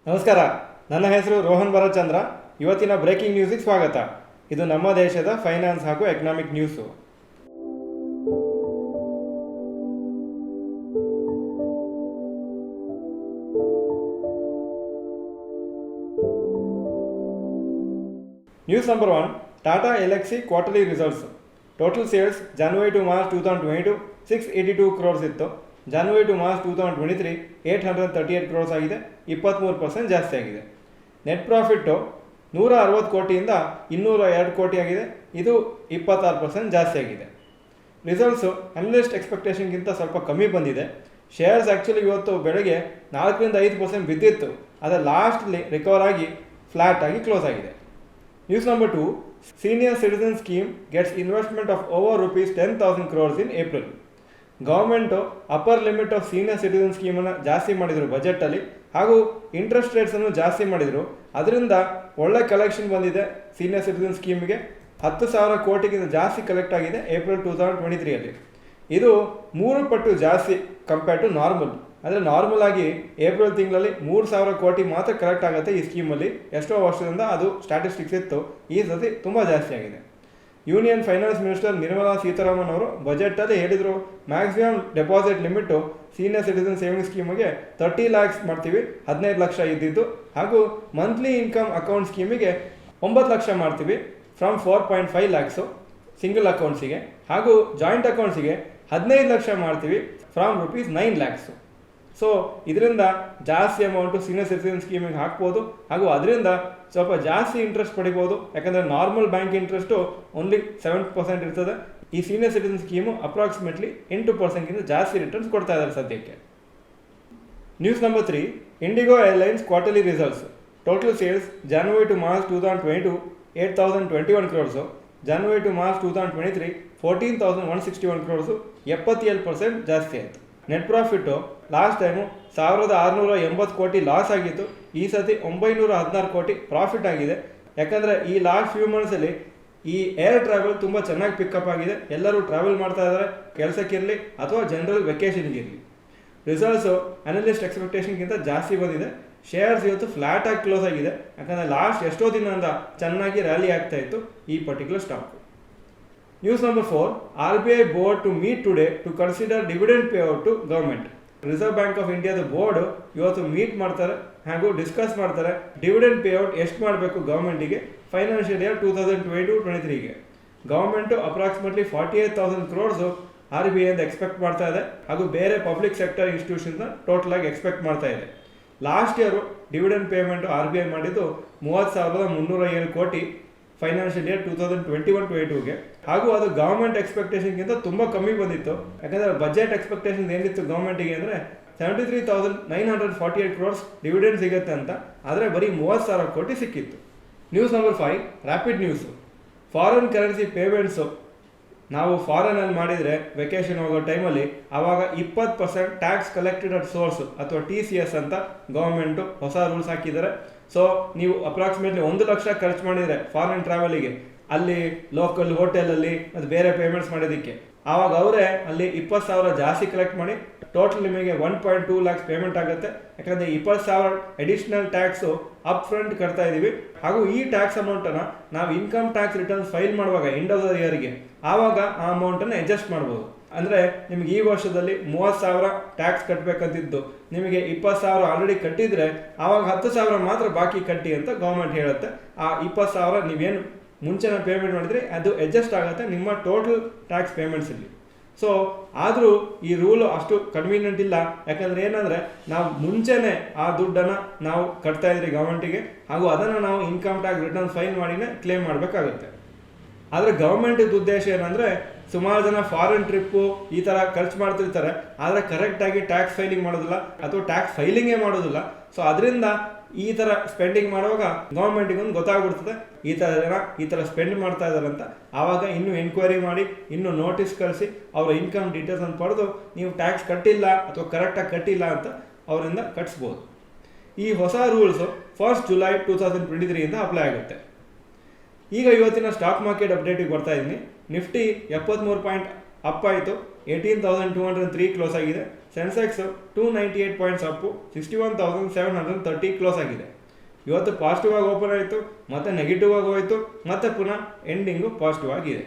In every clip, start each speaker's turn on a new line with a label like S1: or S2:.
S1: ನಮಸ್ಕಾರ, ನನ್ನ ಹೆಸರು ರೋಹನ್ ಭರತ್ಚಂದ್ರ. ಇವತ್ತಿನ ಬ್ರೇಕಿಂಗ್ ನ್ಯೂಸಿಗೆ ಸ್ವಾಗತ. ಇದು ನಮ್ಮ ದೇಶದ ಫೈನಾನ್ಸ್ ಹಾಗೂ economic news. News number 1, Tata Elxsi quarterly results. Total sales January to March 2022 682 crores ಇತ್ತು. ಜನವರಿ ಟು ಮಾರ್ಚ್ 2023 838 crores ಆಗಿದೆ, 23% ಜಾಸ್ತಿ ಆಗಿದೆ. ನೆಟ್ ಪ್ರಾಫಿಟ್ಟು 160 ಕೋಟಿಯಿಂದ 202 ಕೋಟಿ ಆಗಿದೆ, ಇದು 26% ಜಾಸ್ತಿ ಆಗಿದೆ. ರಿಸಲ್ಟ್ಸು ಅನಲಿಸ್ಟ್ ಎಕ್ಸ್ಪೆಕ್ಟೇಷನ್ಗಿಂತ ಸ್ವಲ್ಪ ಕಮ್ಮಿ ಬಂದಿದೆ. ಶೇರ್ಸ್ ಆ್ಯಕ್ಚುಲಿ ಇವತ್ತು ಬೆಳಗ್ಗೆ 4-5% ಬಿದ್ದಿತ್ತು, ಅದರ ಲಾಸ್ಟ್ಲಿ ರಿಕವರ್ ಆಗಿ ಫ್ಲ್ಯಾಟ್ ಆಗಿ ಕ್ಲೋಸ್ ಆಗಿದೆ. News number 2, senior citizen scheme gets investment of over ₹10,000 crores in April. Government upper limit of senior citizen ಸ್ಕೀಮನ್ನು ಜಾಸ್ತಿ ಮಾಡಿದರು ಬಜೆಟಲ್ಲಿ, ಹಾಗೂ ಇಂಟ್ರೆಸ್ಟ್ ರೇಟ್ಸನ್ನು ಜಾಸ್ತಿ ಮಾಡಿದರು. ಅದರಿಂದ ಒಳ್ಳೆ ಕಲೆಕ್ಷನ್ ಬಂದಿದೆ. ಸೀನಿಯರ್ ಸಿಟಿಸನ್ ಸ್ಕೀಮ್ಗೆ 10,000 ಕೋಟಿಗಿಂತ ಜಾಸ್ತಿ ಕಲೆಕ್ಟ್ ಆಗಿದೆ ಏಪ್ರಿಲ್ 2023 ಇದು 3 ಪಟ್ಟು ಜಾಸ್ತಿ ಕಂಪೇರ್ ಟು ನಾರ್ಮಲ್. ಅಂದರೆ ನಾರ್ಮಲ್ ಆಗಿ ಏಪ್ರಿಲ್ ತಿಂಗಳಲ್ಲಿ 3,000 ಕೋಟಿ ಮಾತ್ರ ಕಲೆಕ್ಟ್ ಆಗುತ್ತೆ ಈ ಸ್ಕೀಮಲ್ಲಿ. ಎಷ್ಟೋ ವರ್ಷದಿಂದ ಅದು ಸ್ಟ್ಯಾಟಿಸ್ಟಿಕ್ಸ್ ಇತ್ತು, ಈ ಸತಿ ತುಂಬ ಜಾಸ್ತಿ ಆಗಿದೆ. Union finance minister Nirmala Sitharaman ಅವರು ಬಜೆಟಲ್ಲಿ ಹೇಳಿದರು, maximum deposit limit senior citizen saving ಸ್ಕೀಮಿಗೆ 30 lakhs ಮಾಡ್ತೀವಿ, 15 ಲಕ್ಷ ಇದ್ದಿದ್ದು, ಹಾಗೂ ಮಂತ್ಲಿ ಇನ್ಕಮ್ ಅಕೌಂಟ್ ಸ್ಕೀಮಿಗೆ 9 ಲಕ್ಷ ಮಾಡ್ತೀವಿ ಫ್ರಮ್ 4.5 lakhs ಸಿಂಗಲ್ ಅಕೌಂಟ್ಸಿಗೆ, ಹಾಗೂ ಜಾಯಿಂಟ್ ಅಕೌಂಟ್ಸಿಗೆ 15 ಲಕ್ಷ ಮಾಡ್ತೀವಿ ಫ್ರಮ್ ₹9 lakhs. ಸೊ ಇದರಿಂದ ಜಾಸ್ತಿ ಅಮೌಂಟು ಸೀನಿಯರ್ ಸಿಟಿಸನ್ ಸ್ಕೀಮಿಗೆ ಹಾಕ್ಬೋದು, ಹಾಗೂ ಅದರಿಂದ ಸ್ವಲ್ಪ ಜಾಸ್ತಿ ಇಂಟ್ರೆಸ್ಟ್ ಪಡಿಬೋದು. ಯಾಕಂದರೆ ನಾರ್ಮಲ್ ಬ್ಯಾಂಕ್ ಇಂಟ್ರೆಸ್ಟು ಓನ್ಲಿ 7% ಇರ್ತದೆ. ಈ ಸೀನಿಯರ್ ಸಿಟಿಸನ್ ಸ್ಕೀಮು ಅಪ್ರಾಕ್ಸಿಮೇಟ್ಲಿ 8%ಗಿಂತ ಜಾಸ್ತಿ ರಿಟರ್ನ್ಸ್ ಕೊಡ್ತಾ ಇದ್ದಾರೆ ಸದ್ಯಕ್ಕೆ. News number 3, IndiGo airlines quarterly results. Total sales January to March 2022 8,021 crores, January to March 2023 14,161 crores, 77% ಜಾಸ್ತಿ ಆಯಿತು. ನೆಟ್ ಪ್ರಾಫಿಟ್ಟು ಲಾಸ್ಟ್ ಟೈಮು 1,680 ಕೋಟಿ ಲಾಸ್ ಆಗಿತ್ತು, ಈ ಸತಿ 916 ಕೋಟಿ ಪ್ರಾಫಿಟ್ ಆಗಿದೆ. ಯಾಕಂದರೆ ಈ ಲಾಸ್ಟ್ ಫ್ಯೂ ಮಂತ್ಸಲ್ಲಿ ಈ ಏರ್ ಟ್ರಾವೆಲ್ ತುಂಬ ಚೆನ್ನಾಗಿ ಪಿಕಪ್ ಆಗಿದೆ. ಎಲ್ಲರೂ ಟ್ರಾವೆಲ್ ಮಾಡ್ತಾ ಇದ್ದಾರೆ, ಕೆಲಸಕ್ಕಿರಲಿ ಅಥವಾ ಜನರಲ್ ವೆಕೇಷನ್ಗಿರಲಿ. ರಿಸಲ್ಟ್ಸು ಅನಲಿಸ್ಟ್ ಎಕ್ಸ್ಪೆಕ್ಟೇಷನ್ಗಿಂತ ಜಾಸ್ತಿ ಬಂದಿದೆ. ಶೇರ್ಸ್ ಇವತ್ತು ಫ್ಲ್ಯಾಟ್ ಆಗಿ ಕ್ಲೋಸ್ ಆಗಿದೆ, ಯಾಕಂದರೆ ಲಾಸ್ಟ್ ಎಷ್ಟೋ ದಿನದಿಂದ ಚೆನ್ನಾಗಿ ರ್ಯಾಲಿ ಆಗ್ತಾ ಇತ್ತು ಈ particular stock. News number 4, RBI board to meet today to consider dividend payout to government. Reserve Bank of ಇಂಡಿಯಾದ ಬೋರ್ಡ್ ಇವತ್ತು ಮೀಟ್ ಮಾಡ್ತಾರೆ ಹಾಗೂ ಡಿಸ್ಕಸ್ ಮಾಡ್ತಾರೆ ಡಿವಿಡೆಂಡ್ ಪೇಔಟ್ ಎಷ್ಟು ಮಾಡಬೇಕು ಗೌರ್ಮೆಂಟಿಗೆ ಫೈನಾನ್ಷಿಯಲ್ ಇಯರ್ 2022-23ಗೆ. ಗೌರ್ಮೆಂಟು ಅಪ್ರಾಕ್ಸಿಮೇಟ್ಲಿ 48,000 crores RBI ಇಂದ ಎಕ್ಸ್ಪೆಕ್ಟ್ ಮಾಡ್ತಾ ಇದೆ, ಹಾಗೂ ಬೇರೆ ಪಬ್ಲಿಕ್ ಸೆಕ್ಟರ್ ಇನ್ಸ್ಟಿಟ್ಯೂಷನ್ಸ್ನ ಟೋಟಲ್ ಆಗಿ ಎಕ್ಸ್ಪೆಕ್ಟ್ ಮಾಡ್ತಾ ಇದೆ. Last year dividend payment RBI ಮಾಡಿದ್ದು 30,307 ಕೋಟಿ ಫೈನಾನ್ಷಿಯಲ್ ಇಯರ್ 2021-22ಗೆ, ಹಾಗೂ ಅದು ಗೌರ್ಮೆಂಟ್ ಎಕ್ಸ್ಪೆಕ್ಟೇಷನ್ಗಿಂತ ತುಂಬ ಕಮ್ಮಿ ಬಂದಿತ್ತು. ಯಾಕಂದರೆ ಬಜೆಟ್ ಎಕ್ಸ್ಪೆಕ್ಟೇಷನ್ ಏನಿತ್ತು ಗೌರ್ಮೆಂಟಿಗೆ ಅಂದರೆ 73,948 crores ಡಿವಿಡೆಂಡ್ ಸಿಗುತ್ತೆ ಅಂತ, ಆದರೆ ಬರೀ 30,000 ಕೋಟಿ ಸಿಕ್ಕಿತ್ತು. News number 5, rapid news. Foreign currency payments ನಾವು ಫಾರಿನಲ್ಲಿ ಮಾಡಿದರೆ ವೆಕೇಷನ್ ಹೋಗೋ ಟೈಮಲ್ಲಿ ಆವಾಗ 20% ಟ್ಯಾಕ್ಸ್ ಕಲೆಕ್ಟೆಡ್ ಅಟ್ ಸೋರ್ಸ್ ಅಥವಾ TCS ಅಂತ ಗೌರ್ಮೆಂಟು ಹೊಸ ರೂಲ್ಸ್ ಹಾಕಿದ್ದಾರೆ. ಸೊ ನೀವು ಅಪ್ರಾಕ್ಸಿಮೇಟ್ಲಿ 1 ಲಕ್ಷ ಖರ್ಚು ಮಾಡಿದರೆ ಫಾರಿನ್ ಟ್ರಾವೆಲಿಗೆ, ಅಲ್ಲಿ ಲೋಕಲ್ ಹೋಟೆಲಲ್ಲಿ ಅದು ಬೇರೆ ಪೇಮೆಂಟ್ಸ್ ಮಾಡೋದಕ್ಕೆ, ಆವಾಗ ಅವರೇ ಅಲ್ಲಿ 20,000 ಜಾಸ್ತಿ ಕಲೆಕ್ಟ್ ಮಾಡಿ ಟೋಟಲ್ ನಿಮಗೆ 1.2 lakhs ಪೇಮೆಂಟ್ ಆಗುತ್ತೆ. ಯಾಕಂದರೆ 20,000 ಅಡಿಷ್ನಲ್ ಟ್ಯಾಕ್ಸು ಅಪ್ ಫ್ರಂಟ್ ಕಟ್ತಾ ಇದ್ದೀವಿ, ಹಾಗೂ ಈ ಟ್ಯಾಕ್ಸ್ ಅಮೌಂಟನ್ನು ನಾವು ಇನ್ಕಮ್ ಟ್ಯಾಕ್ಸ್ ರಿಟರ್ನ್ಸ್ ಫೈಲ್ ಮಾಡುವಾಗ ಎಂಡ್ ಆಫ್ ದ ಇಯರ್ಗೆ ಆವಾಗ ಆ ಅಮೌಂಟನ್ನು ಅಡ್ಜಸ್ಟ್ ಮಾಡ್ಬೋದು. ಅಂದರೆ ನಿಮಗೆ ಈ ವರ್ಷದಲ್ಲಿ 30,000 ಟ್ಯಾಕ್ಸ್ ಕಟ್ಟಬೇಕಂತಿದ್ದು ನಿಮಗೆ 20,000 ಆಲ್ರೆಡಿ ಕಟ್ಟಿದರೆ ಆವಾಗ 10,000 ಮಾತ್ರ ಬಾಕಿ ಕಟ್ಟಿ ಅಂತ ಗೌರ್ಮೆಂಟ್ ಹೇಳುತ್ತೆ. ಆ 20,000 ನೀವೇನು ಮುಂಚೆನ ಪೇಮೆಂಟ್ ಮಾಡಿದ್ರೆ ಅದು ಅಡ್ಜಸ್ಟ್ ಆಗುತ್ತೆ ನಿಮ್ಮ ಟೋಟಲ್ ಟ್ಯಾಕ್ಸ್ ಪೇಮೆಂಟ್ಸಲ್ಲಿ. ಸೊ ಆದರೂ ಈ ರೂಲು ಅಷ್ಟು ಕನ್ವೀನಿಯೆಂಟ್ ಇಲ್ಲ. ಯಾಕಂದರೆ ಏನಂದರೆ ನಾವು ಮುಂಚೆನೇ ಆ ದುಡ್ಡನ್ನು ನಾವು ಕಟ್ತಾ ಇದ್ರಿ ಗೌರ್ಮೆಂಟಿಗೆ, ಹಾಗೂ ಅದನ್ನು ನಾವು ಇನ್ಕಮ್ ಟ್ಯಾಕ್ಸ್ ರಿಟರ್ನ್ ಫೈಲ್ ಮಾಡಿನೇ ಕ್ಲೇಮ್ ಮಾಡಬೇಕಾಗುತ್ತೆ. ಆದರೆ ಗೌರ್ಮೆಂಟಿದ ಉದ್ದೇಶ ಏನಂದರೆ ಸುಮಾರು ಜನ ಫಾರಿನ್ ಟ್ರಿಪ್ಪು ಈ ಥರ ಖರ್ಚು ಮಾಡ್ತಿರ್ತಾರೆ, ಆದರೆ ಕರೆಕ್ಟಾಗಿ ಟ್ಯಾಕ್ಸ್ ಫೈಲಿಂಗ್ ಮಾಡೋದಿಲ್ಲ ಅಥವಾ ಟ್ಯಾಕ್ಸ್ ಫೈಲಿಂಗೇ ಮಾಡೋದಿಲ್ಲ. ಸೊ ಅದರಿಂದ ಈ ಥರ ಸ್ಪೆಂಡಿಂಗ್ ಮಾಡುವಾಗ ಗೌರ್ಮೆಂಟಿಗೆ ಒಂದು ಗೊತ್ತಾಗ್ಬಿಡ್ತದೆ ಈ ಥರ ಜನ ಈ ಥರ ಸ್ಪೆಂಡ್ ಮಾಡ್ತಾ ಇದ್ದಾರೆ ಅಂತ. ಆವಾಗ ಇನ್ನೂ ಎನ್ಕ್ವೈರಿ ಮಾಡಿ ಇನ್ನೂ ನೋಟಿಸ್ ಕಳಿಸಿ ಅವರ ಇನ್ಕಮ್ ಡೀಟೇಲ್ಸ್ ಅಂತ ಪಡೆದು ನೀವು ಟ್ಯಾಕ್ಸ್ ಕಟ್ಟಿಲ್ಲ ಅಥವಾ ಕರೆಕ್ಟಾಗಿ ಕಟ್ಟಿಲ್ಲ ಅಂತ ಅವರಿಂದ ಕಟ್ಸ್ಬೋದು. ಈ ಹೊಸ ರೂಲ್ಸು 1st July 2023 ಅಪ್ಲೈ ಆಗುತ್ತೆ. ಈಗ ಇವತ್ತಿನ ಸ್ಟಾಕ್ ಮಾರ್ಕೆಟ್ ಅಪ್ಡೇಟಿಗೆ ಬರ್ತಾ ಇದ್ದೀನಿ. ನಿಫ್ಟಿ 73 ಪಾಯಿಂಟ್ ಅಪ್ ಆಯಿತು, 18,203 ಕ್ಲೋಸ್ ಆಗಿದೆ. ಸೆನ್ಸೆಕ್ಸ್ 298 ಪಾಯಿಂಟ್ಸ್ ಅಪ್ಪು 61,730 ಕ್ಲೋಸ್ ಆಗಿದೆ. ಇವತ್ತು ಪಾಸಿಟಿವ್ ಆಗಿ ಓಪನ್ ಆಯಿತು, ಮತ್ತೆ ನೆಗೆಟಿವ್ ಆಗಿ ಹೋಯಿತು, ಮತ್ತೆ ಪುನಃ ಎಂಡಿಂಗು ಪಾಸಿಟಿವ್ ಆಗಿದೆ.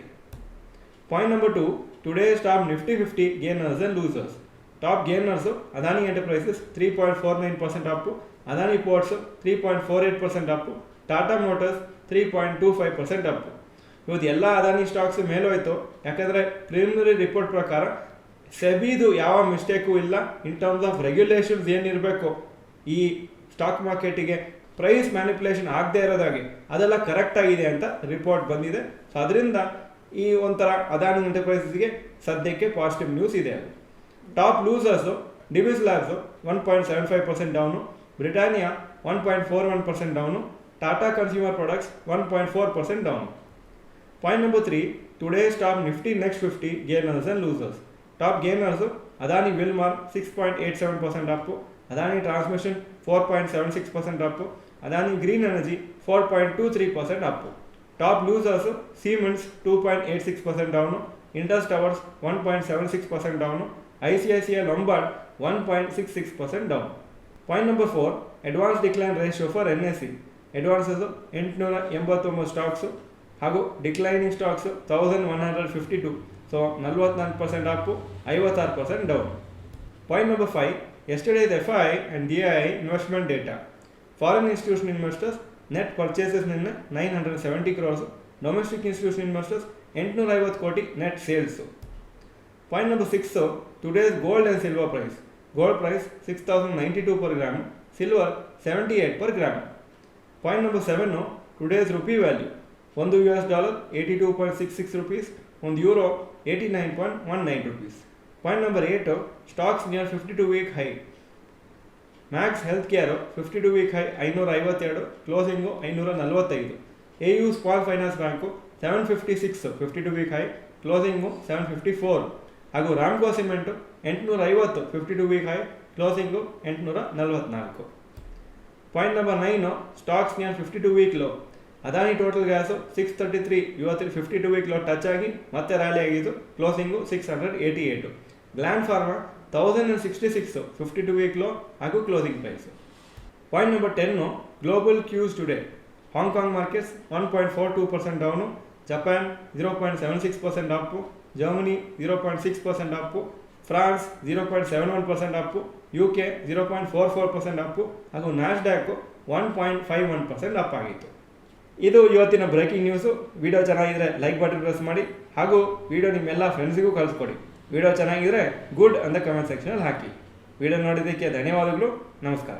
S1: Point number 2, today's top Nifty 50 gainers and losers. Top gainers Adani enterprises 3.49% Appu, Adani ports 3.48% Appu, Tata motors 3.25% Appu. ಇವತ್ತು ಎಲ್ಲ ಅದಾನಿ ಸ್ಟಾಕ್ಸ್ ಮೇಲೋಯ್ತು. ಯಾಕಂದರೆ ಪ್ರಿಲಿಮಿನರಿ ರಿಪೋರ್ಟ್ ಪ್ರಕಾರ ಸೆಬಿದು ಯಾವ ಮಿಸ್ಟೇಕು ಇಲ್ಲ. ಇನ್ ಟರ್ಮ್ಸ್ ಆಫ್ ರೆಗ್ಯುಲೇಷನ್ಸ್ ಏನಿರಬೇಕು ಈ ಸ್ಟಾಕ್ ಮಾರ್ಕೆಟಿಗೆ ಪ್ರೈಸ್ ಮ್ಯಾನಿಪುಲೇಷನ್ ಆಗದೆ ಇರೋದಾಗಿ ಅದೆಲ್ಲ ಕರೆಕ್ಟ್ ಆಗಿದೆ ಅಂತ ರಿಪೋರ್ಟ್ ಬಂದಿದೆ. ಸೊ ಅದರಿಂದ ಈ ಒಂಥರ ಅದಾನಿ ಎಂಟರ್ಪ್ರೈಸಸ್ಗೆ ಸದ್ಯಕ್ಕೆ ಪಾಸಿಟಿವ್ ನ್ಯೂಸ್ ಇದೆ. ಅದು top losers Divi's labs 1.75% down, Britannia 1.41% down, Tata consumer products 1.4% down. Point number 3, today's top Nifty next 50 gainers and losers. Top gainers Adani ವಿಲ್ಮಾರ್ 6.87% Appu, Adani transmission 4.76% Appu, Adani green energy 4.23% Appu. Top losers siemens 2.86% down, Indus towers 1.76% down, ICICI Lombard 1.66% down. Point number 4, advance decline ratio for NSE. Advances 889 stocks ಹಾಗೂ declining stocks 1152. So 44% Appu, 56% down. Point number 5, yesterday's FII and DII investment data. Foreign institutional investors net purchases ನಿನ್ನೆ 970 crores, domestic institution investors 850 ಕೋಟಿ net sales. Point number 6, today's gold and silver price. Gold price 6092 per gram, silver 78 per gram. Point number 7, today's rupee value. $1 82.66 rupees, €1 89.19 rupees. Point number 8, stocks near 52-week high. Max health care 52-week high 552, closing 545. AU small finance bank 756 52-week high, closing 754. ಹಾಗೂ Ramco cement 850 52-week high, closing 844. Point number 9, stocks near 52-week low. Adani total gas 633 ಇವತ್ತು 52-week low touch ಆಗಿ ಮತ್ತೆ rally ಆಗಿದ್ದು, closing 688. ಗ್ಲ್ಯಾನ್ pharma 1066 52-week low ಹಾಗೂ closing price. Point number 10, global Qs today. Hong Kong markets 1.42% down, Japan 0.76% Appu, Germany 0.6% Appu, France 0.71% Appu, UK 0.44% Appu ಹಾಗೂ ನ್ಯಾಸ್ಡ್ಯಾಕು 1.51% up ಆಗಿತ್ತು. ಇದು ಇವತ್ತಿನ breaking news. Video ಚೆನ್ನಾಗಿದ್ರೆ ಲೈಕ್ ಬಟನ್ ಪ್ರೆಸ್ ಮಾಡಿ ಹಾಗೂ ವಿಡಿಯೋ ನಿಮ್ಮೆಲ್ಲ ಫ್ರೆಂಡ್ಸಿಗೂ ಕಳಿಸ್ಕೊಡಿ. ವಿಡಿಯೋ ಚೆನ್ನಾಗಿದ್ರೆ ಗುಡ್ ಅಂತ ಕಮೆಂಟ್ ಸೆಕ್ಷನಲ್ಲಿ ಹಾಕಿ. ವಿಡಿಯೋ ನೋಡಿದ್ದಕ್ಕೆ ಧನ್ಯವಾದಗಳು. ನಮಸ್ಕಾರ.